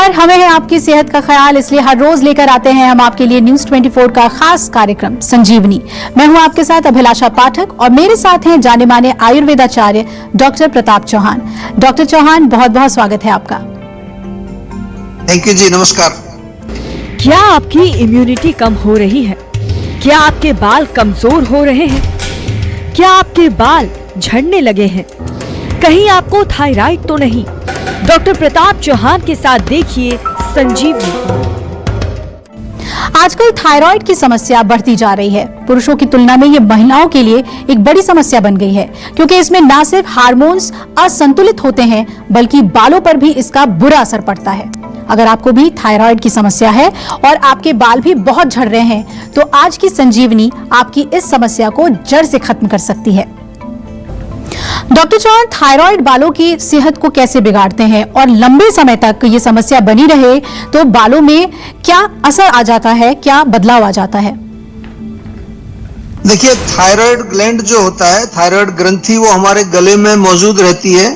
नमस्कार, हमें है आपकी सेहत का ख्याल, इसलिए हर रोज लेकर आते हैं हम आपके लिए न्यूज 24 का खास कार्यक्रम संजीवनी। मैं हूं आपके साथ अभिलाषा पाठक और मेरे साथ हैं जाने माने आयुर्वेदाचार्य डॉक्टर प्रताप चौहान। डॉक्टर चौहान, बहुत बहुत स्वागत है आपका। थैंक यू जी, नमस्कार। क्या आपकी इम्यूनिटी कम हो रही है? क्या आपके बाल कमजोर हो रहे हैं? क्या आपके बाल झड़ने लगे हैं? कहीं आपको थायराइड तो नहीं? डॉक्टर प्रताप चौहान के साथ देखिए संजीवनी। आजकल थायराइड की समस्या बढ़ती जा रही है। पुरुषों की तुलना में ये महिलाओं के लिए एक बड़ी समस्या बन गई है, क्योंकि इसमें न सिर्फ हार्मोन्स असंतुलित होते हैं बल्कि बालों पर भी इसका बुरा असर पड़ता है। अगर आपको भी थायराइड की समस्या है और आपके बाल भी बहुत झड़ रहे हैं, तो आज की संजीवनी आपकी इस समस्या को जड़ से खत्म कर सकती है। डॉक्टर चौहान, थायराइड बालों की सेहत को कैसे बिगाड़ते हैं और लंबे समय तक ये समस्या बनी रहे तो बालों में क्या असर आ जाता है, क्या बदलाव आ जाता है? देखिए, थायराइड ग्लैंड जो होता है, थायराइड ग्रंथि, वो हमारे गले में मौजूद रहती है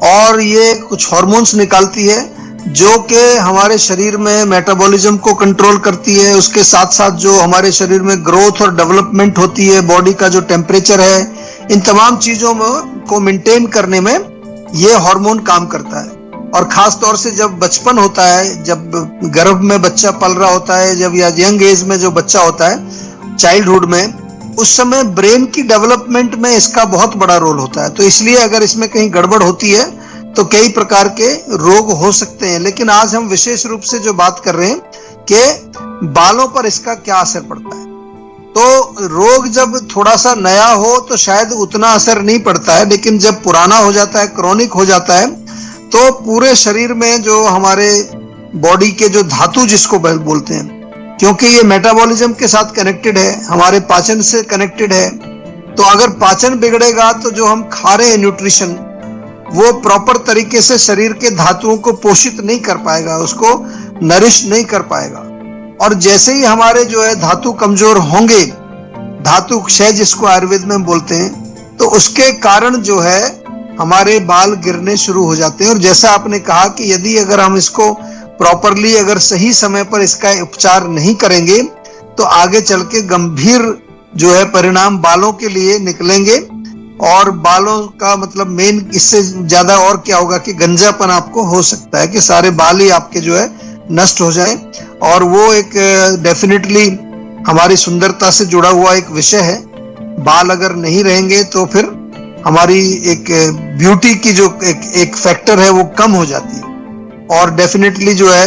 और ये कुछ हार्मोन्स निकालती है जो कि हमारे शरीर में मेटाबॉलिज्म को कंट्रोल करती है। उसके साथ साथ जो हमारे शरीर में ग्रोथ और डेवलपमेंट होती है, बॉडी का जो टेम्परेचर है, इन तमाम चीजों को मेंटेन करने में ये हार्मोन काम करता है। और खास तौर से जब बचपन होता है, जब गर्भ में बच्चा पल रहा होता है, जब या यंग एज में जो बच्चा होता है, चाइल्डहुड में, उस समय ब्रेन की डेवलपमेंट में इसका बहुत बड़ा रोल होता है। तो इसलिए अगर इसमें कहीं गड़बड़ होती है तो कई प्रकार के रोग हो सकते हैं। लेकिन आज हम विशेष रूप से जो बात कर रहे हैं कि बालों पर इसका क्या असर पड़ता है। तो रोग जब थोड़ा सा नया हो तो शायद उतना असर नहीं पड़ता है, लेकिन जब पुराना हो जाता है, क्रॉनिक हो जाता है, तो पूरे शरीर में जो हमारे बॉडी के जो धातु जिसको बोलते हैं, क्योंकि ये मेटाबॉलिज्म के साथ कनेक्टेड है, हमारे पाचन से कनेक्टेड है, तो अगर पाचन बिगड़ेगा तो जो हम खा रहे हैं न्यूट्रिशन, वो प्रॉपर तरीके से शरीर के धातुओं को पोषित नहीं कर पाएगा, उसको नरिश नहीं कर पाएगा। और जैसे ही हमारे जो है धातु कमजोर होंगे, धातु क्षय जिसको आयुर्वेद में बोलते हैं, तो उसके कारण जो है हमारे बाल गिरने शुरू हो जाते हैं। और जैसा आपने कहा कि यदि अगर हम इसको प्रॉपरली, अगर सही समय पर इसका उपचार नहीं करेंगे तो आगे चल के गंभीर जो है परिणाम बालों के लिए निकलेंगे। और बालों का मतलब मेन, इससे ज्यादा और क्या होगा कि गंजापन आपको हो सकता है कि सारे बाल ही आपके जो है नष्ट हो जाए। और वो एक डेफिनेटली हमारी सुंदरता से जुड़ा हुआ एक विषय है। बाल अगर नहीं रहेंगे तो फिर हमारी एक ब्यूटी की जो एक फैक्टर है वो कम हो जाती है। और डेफिनेटली जो है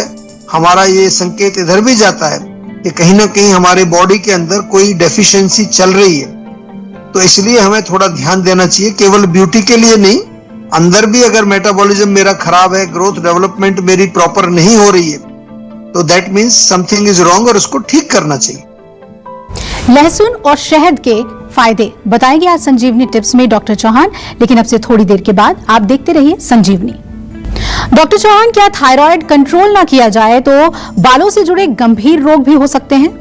हमारा ये संकेत इधर भी जाता है कि कहीं ना कहीं हमारे बॉडी के अंदर कोई डेफिशिएंसी चल रही है। तो इसलिए हमें थोड़ा ध्यान देना चाहिए, केवल ब्यूटी के लिए नहीं, अंदर भी अगर मेटाबॉलिज्म मेरा खराब है, ग्रोथ डेवलपमेंट मेरी प्रॉपर नहीं हो रही है, तो that means something is wrong और उसको ठीक करना चाहिए। लहसुन और शहद के फायदे बताएंगे आज संजीवनी टिप्स में डॉक्टर चौहान, लेकिन अब से थोड़ी देर के बाद आप देखते रहिए संजीवनी। डॉक्टर चौहान, क्या थायराइड कंट्रोल ना किया जाए तो बालों से जुड़े गंभीर रोग भी हो सकते हैं?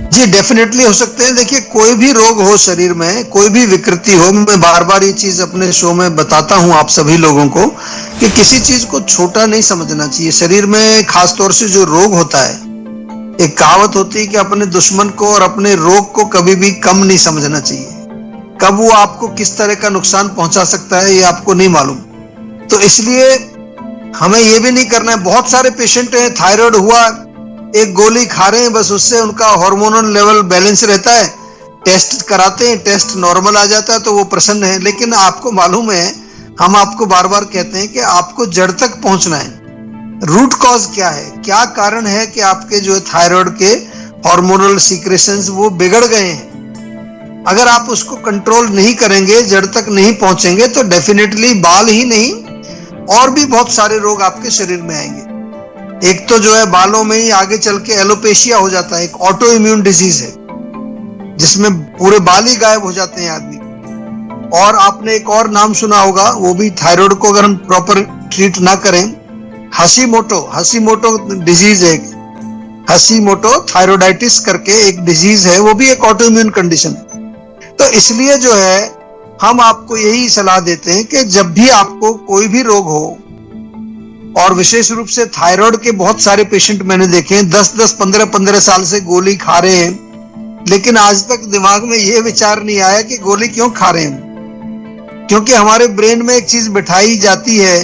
जी, डेफिनेटली हो सकते हैं। देखिए, कोई भी रोग हो शरीर में, कोई भी विकृति हो, मैं बार बार ये चीज अपने शो में बताता हूं आप सभी लोगों को कि किसी चीज को छोटा नहीं समझना चाहिए। शरीर में खास तौर से जो रोग होता है, एक कहावत होती है कि अपने दुश्मन को और अपने रोग को कभी भी कम नहीं समझना चाहिए। कब वो आपको किस तरह का नुकसान पहुंचा सकता है ये आपको नहीं मालूम। तो इसलिए हमें ये भी नहीं करना है। बहुत सारे पेशेंट हैं, थायराइड हुआ, एक गोली खा रहे हैं, बस उससे उनका हार्मोनल लेवल बैलेंस रहता है, टेस्ट कराते हैं, टेस्ट नॉर्मल आ जाता है तो वो प्रसन्न है। लेकिन आपको मालूम है, हम आपको बार बार कहते हैं कि आपको जड़ तक पहुंचना है। रूट कॉज क्या है, क्या कारण है कि आपके जो थायराइड के हार्मोनल सीक्रेशंस वो बिगड़ गए हैं। अगर आप उसको कंट्रोल नहीं करेंगे, जड़ तक नहीं पहुंचेंगे, तो डेफिनेटली बाल ही नहीं और भी बहुत सारे रोग आपके शरीर में आएंगे। एक तो जो है बालों में ही आगे चल के एलोपेशिया हो जाता है, एक ऑटो इम्यून डिजीज है जिसमें पूरे बाल ही गायब हो जाते हैं आदमी। और आपने एक और नाम सुना होगा, वो भी थायराइड को अगर हम प्रॉपर ट्रीट ना करें, हशीमोटो डिजीज है, हशीमोटो थायरोइडाइटिस करके एक डिजीज है, वो भी एक ऑटो इम्यून कंडीशन है। तो इसलिए जो है हम आपको यही सलाह देते हैं कि जब भी आपको कोई भी रोग हो और विशेष रूप से थायराइड के बहुत सारे पेशेंट मैंने देखे हैं, 10-10, 15-15 साल से गोली खा रहे हैं, लेकिन आज तक दिमाग में ये विचार नहीं आया कि गोली क्यों खा रहे हैं। क्योंकि हमारे ब्रेन में एक चीज बिठाई जाती है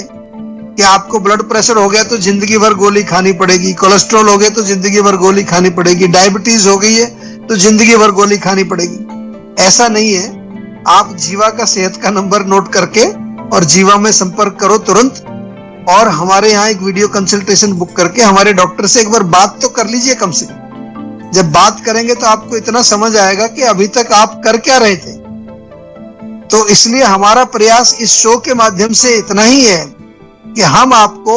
कि आपको ब्लड प्रेशर हो गया तो जिंदगी भर गोली खानी पड़ेगी, कोलेस्ट्रॉल हो गया तो जिंदगी भर गोली खानी पड़ेगी, डायबिटीज हो गई है तो जिंदगी भर गोली खानी पड़ेगी। ऐसा नहीं है। आप जीवा का सेहत का नंबर नोट करके और जीवा में संपर्क करो तुरंत, और हमारे यहाँ एक वीडियो कंसल्टेशन बुक करके हमारे डॉक्टर से एक बार बात तो कर लीजिए कम से कम। जब बात करेंगे तो आपको इतना समझ आएगा कि अभी तक आप कर क्या रहे थे। तो इसलिए हमारा प्रयास इस शो के माध्यम से इतना ही है कि हम आपको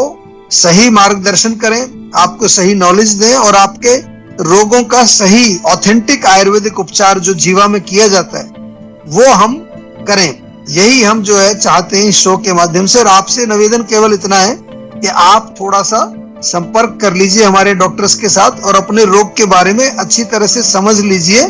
सही मार्गदर्शन करें, आपको सही नॉलेज दें और आपके रोगों का सही ऑथेंटिक आयुर्वेदिक उपचार जो जीवा में किया जाता है वो हम करें। यही हम जो है चाहते हैं इस शो के माध्यम से। और आपसे निवेदन केवल इतना है कि आप थोड़ा सा संपर्क कर लीजिए हमारे डॉक्टर्स के साथ और अपने रोग के बारे में अच्छी तरह से समझ लीजिए,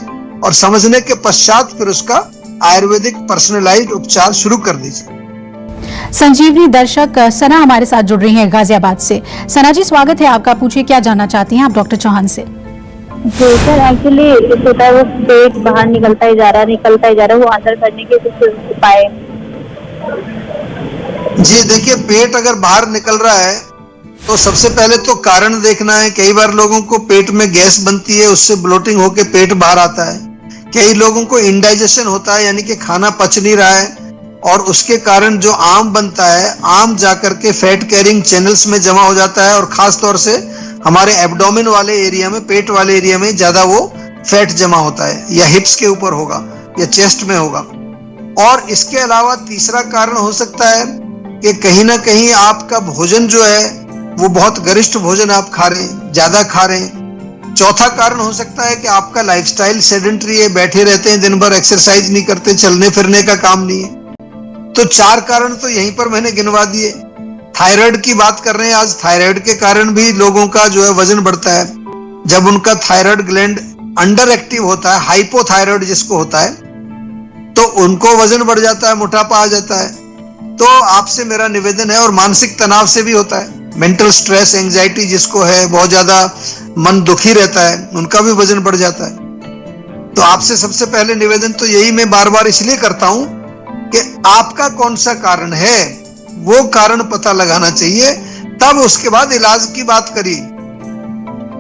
और समझने के पश्चात फिर उसका आयुर्वेदिक पर्सनलाइज्ड उपचार शुरू कर दीजिए। संजीवनी दर्शक सना हमारे साथ जुड़ रही हैं गाजियाबाद से। सना जी, स्वागत है आपका। पूछिए क्या जानना चाहती हैं आप डॉक्टर चौहान से। जी सर, एक्चुअली होता है वो पेट बाहर निकलता ही जा रहा है, वो अंदर करने के कुछ उपाय। जी देखिए, पेट अगर बाहर निकल रहा है तो सबसे पहले तो कारण देखना है। कई बार लोगों को पेट में गैस बनती है, उससे ब्लोटिंग होकर पेट बाहर आता है। कई लोगों को इंडाइजेशन होता है, यानी कि खाना पच नहीं रहा है, और उसके कारण जो आम बनता है, आम जाकर के फैट कैरिंग चैनल्स में जमा हो जाता है, और खास तौर से हमारे एब्डोमेन वाले एरिया में, पेट वाले एरिया में ज्यादा वो फैट जमा होता है, या हिप्स के ऊपर होगा या चेस्ट में होगा। और इसके अलावा तीसरा कारण हो सकता है कि कहीं ना कहीं आपका भोजन जो है वो बहुत गरिष्ठ भोजन आप खा रहे हैं, ज्यादा खा रहे हैं। चौथा कारण हो सकता है कि आपका लाइफस्टाइल सेडेंटरी है, बैठे रहते हैं दिन भर, एक्सरसाइज नहीं करते, चलने फिरने का काम नहीं है। तो 4 कारण तो यहीं पर मैंने गिनवा दिए। थायराइड की बात कर रहे हैं आज। थायराइड के कारण भी लोगों का जो है वजन बढ़ता है। जब उनका थायराइड ग्लैंड अंडर एक्टिव होता है, हाइपोथायराइड जिसको होता है, तो उनको वजन बढ़ जाता है, मोटापा आ जाता है। तो आपसे मेरा निवेदन है, और मानसिक तनाव से भी होता है, मेंटल स्ट्रेस, एंजाइटी जिसको है, बहुत ज्यादा मन दुखी रहता है, उनका भी वजन बढ़ जाता है। तो आपसे सबसे पहले निवेदन तो यही मैं बार बार इसलिए करता हूं कि आपका कौन सा कारण है वो कारण पता लगाना चाहिए, तब उसके बाद इलाज की बात करिए।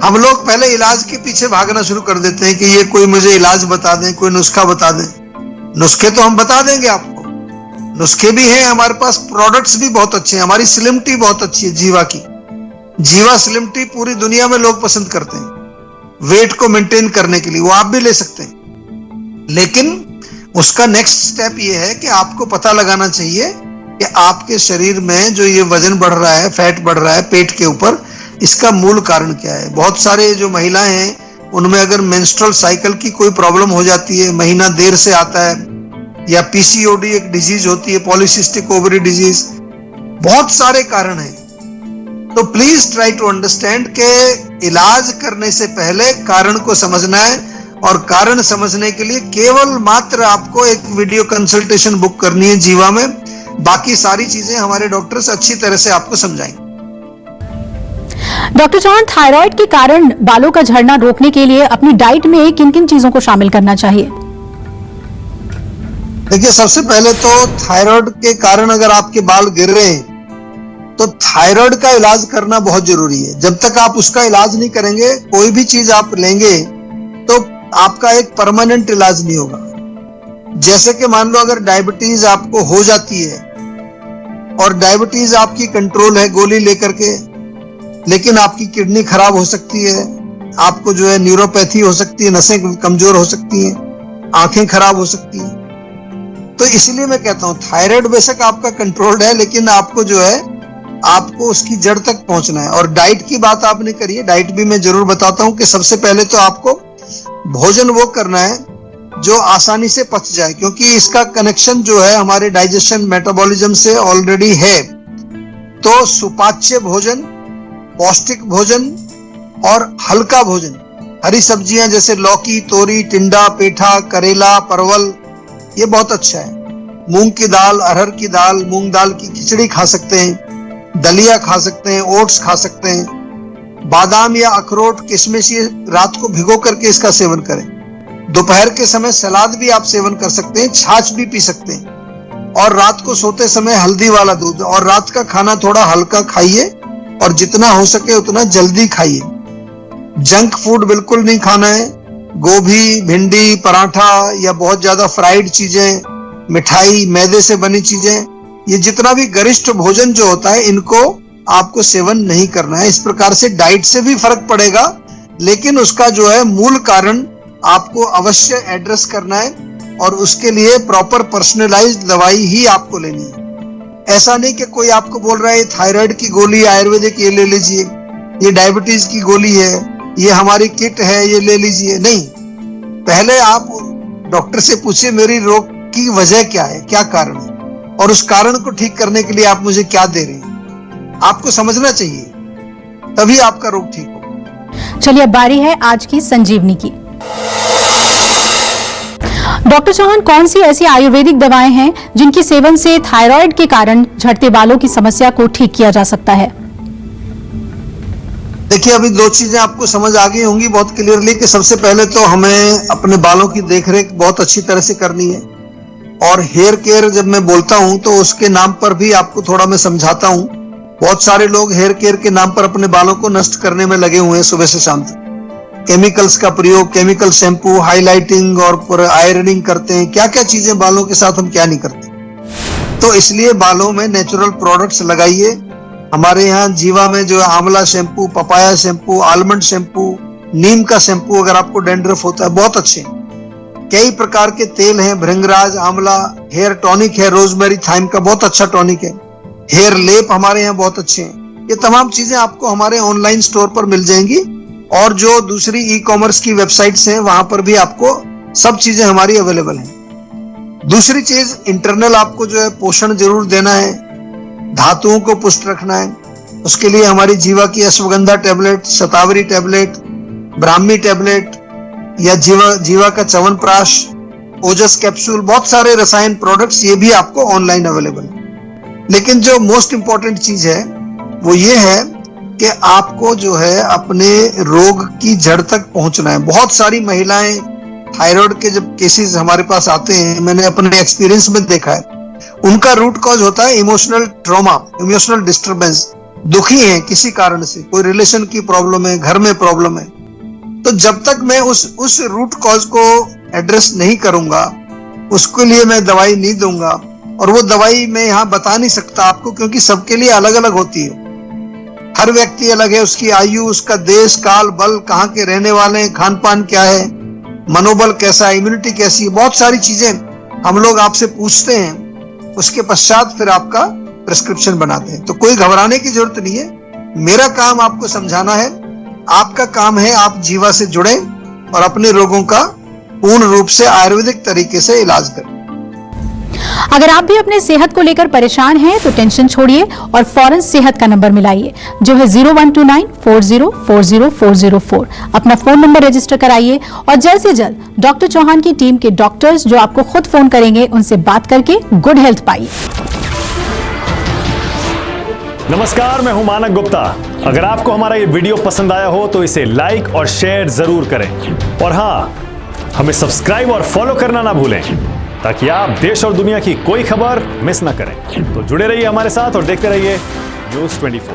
हम लोग पहले इलाज के पीछे भागना शुरू कर देते हैं कि ये कोई मुझे इलाज बता दें, कोई नुस्खा बता दें। नुस्खे तो हम बता देंगे आपको, नुस्खे भी हैं हमारे पास, प्रोडक्ट्स भी बहुत अच्छे हैं। हमारी स्लिम टी बहुत अच्छी है जीवा की। जीवा स्लिम टी पूरी दुनिया में लोग पसंद करते हैं वेट को मेंटेन करने के लिए, वो आप भी ले सकते हैं। लेकिन उसका नेक्स्ट स्टेप ये है कि आपको पता लगाना चाहिए कि आपके शरीर में जो ये वजन बढ़ रहा है, फैट बढ़ रहा है पेट के ऊपर, इसका मूल कारण क्या है। बहुत सारे जो महिलाएं हैं उनमें अगर मेंस्ट्रुअल साइकिल की कोई प्रॉब्लम हो जाती है, महीना देर से आता है, या पीसीओडी एक डिजीज होती है, पॉलीसिस्टिक ओवरी डिजीज, बहुत सारे कारण हैं। तो प्लीज ट्राई टू अंडरस्टैंड के इलाज करने से पहले कारण को समझना है, और कारण समझने के लिए केवल मात्र आपको एक वीडियो कंसल्टेशन बुक करनी है जीवा में। बाकी सारी चीजें हमारे डॉक्टर्स अच्छी तरह से आपको समझाएंगे। डॉक्टर चौहान, थायराइड के कारण बालों का झड़ना रोकने के लिए अपनी डाइट में किन किन चीजों को शामिल करना चाहिए? देखिए, सबसे पहले तो थायराइड के कारण अगर आपके बाल गिर रहे हैं तो थायराइड का इलाज करना बहुत जरूरी है। जब तक आप उसका इलाज नहीं करेंगे, कोई भी चीज आप लेंगे तो आपका एक परमानेंट इलाज नहीं होगा। जैसे कि मान लो अगर डायबिटीज आपको हो जाती है और डायबिटीज आपकी कंट्रोल है गोली लेकर के, लेकिन आपकी किडनी खराब हो सकती है, आपको जो है न्यूरोपैथी हो सकती है, नसें कमजोर हो सकती हैं, आंखें खराब हो सकती हैं। तो इसलिए मैं कहता हूं थायराइड बेशक आपका कंट्रोल्ड है, लेकिन आपको जो है आपको उसकी जड़ तक पहुंचना है। और डाइट की बात आपने करी है, डाइट भी मैं जरूर बताता हूं कि सबसे पहले तो आपको भोजन वो करना है जो आसानी से पच जाए, क्योंकि इसका कनेक्शन जो है हमारे डाइजेशन मेटाबॉलिज्म से ऑलरेडी है। तो सुपाच्य भोजन, पौष्टिक भोजन और हल्का भोजन, हरी सब्जियां जैसे लौकी, तोरी, टिंडा, पेठा, करेला, परवल, ये बहुत अच्छा है। मूंग की दाल, अरहर की दाल, मूंग दाल की खिचड़ी खा सकते हैं, दलिया खा सकते हैं, ओट्स खा सकते हैं, बादाम या अखरोट, किशमिश ये रात को भिगो करके इसका सेवन करें। दोपहर के समय सलाद भी आप सेवन कर सकते हैं, छाछ भी पी सकते हैं। और रात को सोते समय हल्दी वाला दूध, और रात का खाना थोड़ा हल्का खाइए और जितना हो सके उतना जल्दी खाइए। जंक फूड बिल्कुल नहीं खाना है। गोभी, भिंडी, पराठा या बहुत ज्यादा फ्राइड चीजें, मिठाई, मैदे से बनी चीजें, ये जितना भी गरिष्ठ भोजन जो होता है इनको आपको सेवन नहीं करना है। इस प्रकार से डाइट से भी फर्क पड़ेगा, लेकिन उसका जो है मूल कारण आपको अवश्य एड्रेस करना है और उसके लिए प्रॉपर पर्सनलाइज्ड दवाई ही आपको लेनी है। ऐसा नहीं कि कोई आपको बोल रहा है थायराइड की गोली आयुर्वेदिक ये ले लीजिए, ये डायबिटीज की गोली है, ये हमारी किट है ये ले लीजिए। नहीं, पहले आप डॉक्टर से पूछिए मेरी रोग की वजह क्या है, क्या कारण है, और उस कारण को ठीक करने के लिए आप मुझे क्या दे रहे हैं। आपको समझना चाहिए, तभी आपका रोग ठीक हो। चलिए अब बारी है आज की संजीवनी की। डॉक्टर चौहान, कौन सी ऐसी आयुर्वेदिक दवाएं हैं जिनके सेवन से थायराइड के कारण झड़ते बालों की समस्या को ठीक किया जा सकता है? देखिए, अभी दो चीजें आपको समझ आ गई होंगी बहुत क्लियरली कि सबसे पहले तो हमें अपने बालों की देखरेख बहुत अच्छी तरह से करनी है। और हेयर केयर जब मैं बोलता हूं तो उसके नाम पर भी आपको थोड़ा मैं समझाता हूं। बहुत सारे लोग हेयर केयर के नाम पर अपने बालों को नष्ट करने में लगे हुए हैं सुबह से शाम तक। केमिकल्स का प्रयोग, केमिकल शैम्पू, हाईलाइटिंग और आयरनिंग करते हैं, क्या क्या चीजें बालों के साथ हम क्या नहीं करते। तो इसलिए बालों में नेचुरल प्रोडक्ट्स लगाइए। हमारे यहाँ जीवा में जो है आंवला shampoo, papaya shampoo, almond shampoo, नीम का शैम्पू, अगर आपको डैंड्रफ होता है बहुत अच्छे। कई प्रकार के तेल हैं, भृंगराज, आंवला, हेयर टॉनिक है, रोजमेरी थाइम का बहुत अच्छा टॉनिक है, हेयर लेप हमारे यहाँ बहुत अच्छे हैं। ये तमाम चीजें आपको हमारे ऑनलाइन स्टोर पर मिल जाएंगी और जो दूसरी ई कॉमर्स की वेबसाइट्स हैं वहां पर भी आपको सब चीजें हमारी अवेलेबल हैं। दूसरी चीज, इंटरनल आपको जो है पोषण जरूर देना है, धातुओं को पुष्ट रखना है। उसके लिए हमारी जीवा की अश्वगंधा टैबलेट, शतावरी टैबलेट, ब्राह्मी टैबलेट या जीवा का च्यवनप्राश, ओजस कैप्सूल, बहुत सारे रसायन प्रोडक्ट्स ये भी आपको ऑनलाइन अवेलेबल है। लेकिन जो मोस्ट इंपॉर्टेंट चीज है वो ये है कि आपको जो है अपने रोग की जड़ तक पहुंचना है। बहुत सारी महिलाएं थायराइड के जब केसेस हमारे पास आते हैं, मैंने अपने एक्सपीरियंस में देखा है, उनका रूट कॉज होता है इमोशनल ट्रॉमा, इमोशनल डिस्टर्बेंस। दुखी हैं किसी कारण से, कोई रिलेशन की प्रॉब्लम है, घर में प्रॉब्लम है। तो जब तक मैं उस रूट कॉज को एड्रेस नहीं करूंगा, उसके लिए मैं दवाई नहीं दूंगा, और वो दवाई मैं यहाँ बता नहीं सकता आपको क्योंकि सबके लिए अलग अलग होती है। हर व्यक्ति अलग है, उसकी आयु, उसका देश काल, बल, कहाँ के रहने वाले हैं, खान पान क्या है, मनोबल कैसा है, इम्यूनिटी कैसी है, बहुत सारी चीजें हम लोग आपसे पूछते हैं। उसके पश्चात फिर आपका प्रिस्क्रिप्शन बनाते हैं। तो कोई घबराने की जरूरत नहीं है। मेरा काम आपको समझाना है, आपका काम है आप जीवा से जुड़े और अपने रोगों का पूर्ण रूप से आयुर्वेदिक तरीके से इलाज करें। अगर आप भी अपने सेहत को लेकर परेशान हैं तो टेंशन छोड़िए और फौरन सेहत का नंबर मिलाइए जो है 0129404004। अपना फोन नंबर रजिस्टर कराइए और जल्द से जल्द डॉक्टर चौहान की टीम के डॉक्टर्स जो आपको खुद फोन करेंगे उनसे बात करके गुड हेल्थ पाइए। नमस्कार, मैं हूं मानक गुप्ता। अगर आपको हमारा ये वीडियो पसंद आया हो तो इसे लाइक और शेयर जरूर करें और हाँ, हमें सब्सक्राइब और फॉलो करना ना भूलें ताकि आप देश और दुनिया की कोई खबर मिस ना करें। तो जुड़े रहिए हमारे साथ और देखते रहिए न्यूज़ 24।